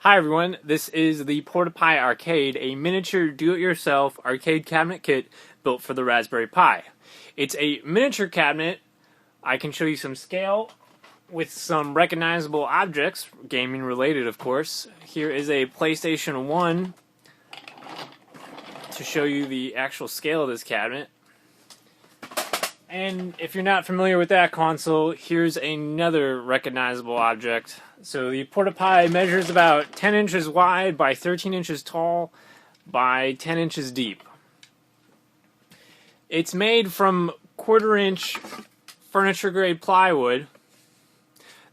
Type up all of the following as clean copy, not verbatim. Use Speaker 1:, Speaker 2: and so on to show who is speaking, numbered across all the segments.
Speaker 1: Hi everyone, this is the PortaPi Arcade, a miniature do-it-yourself arcade cabinet kit built for the Raspberry Pi. It's a miniature cabinet. I can show you some scale with some recognizable objects, gaming related of course. Here is a PlayStation 1 to show you the actual scale of this cabinet. And if you're not familiar with that console, here's another recognizable object. So the PortaPi measures about 10 inches wide by 13 inches tall by 10 inches deep. It's made from 1/4 inch furniture grade plywood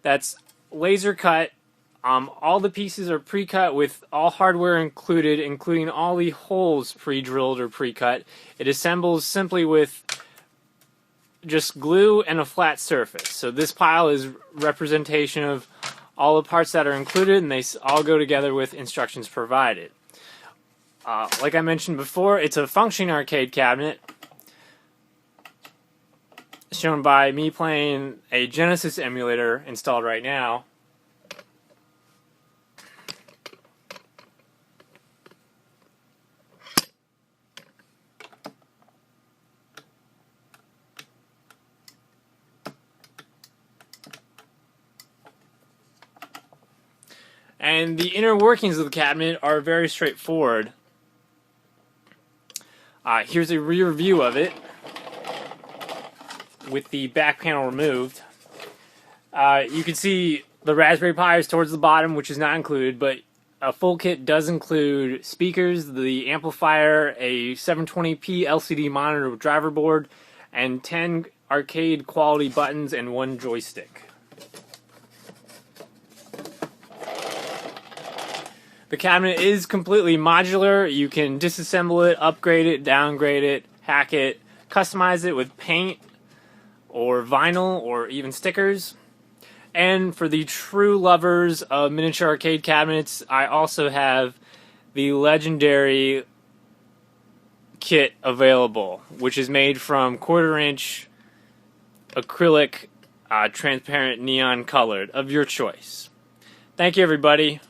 Speaker 1: that's laser cut. All the pieces are pre-cut with all hardware included, including all the holes pre-drilled or pre-cut. It assembles simply with just glue and a flat surface. So this pile is representation of all the parts that are included, and they all go together with instructions provided. Like I mentioned before, it's a functioning arcade cabinet shown by me playing a Genesis emulator installed right now. And the inner workings of the cabinet are very straightforward. Here's a rear view of it with the back panel removed. You can see the Raspberry Pi is towards the bottom, which is not included, but a full kit does include speakers, the amplifier, a 720p LCD monitor with driver board, and 10 arcade quality buttons and 1 joystick. The cabinet is completely modular. You can disassemble it, upgrade it, downgrade it, hack it, customize it with paint or vinyl or even stickers. And for the true lovers of miniature arcade cabinets, I also have the legendary kit available, which is made from 1/4 inch acrylic transparent neon colored of your choice. Thank you everybody.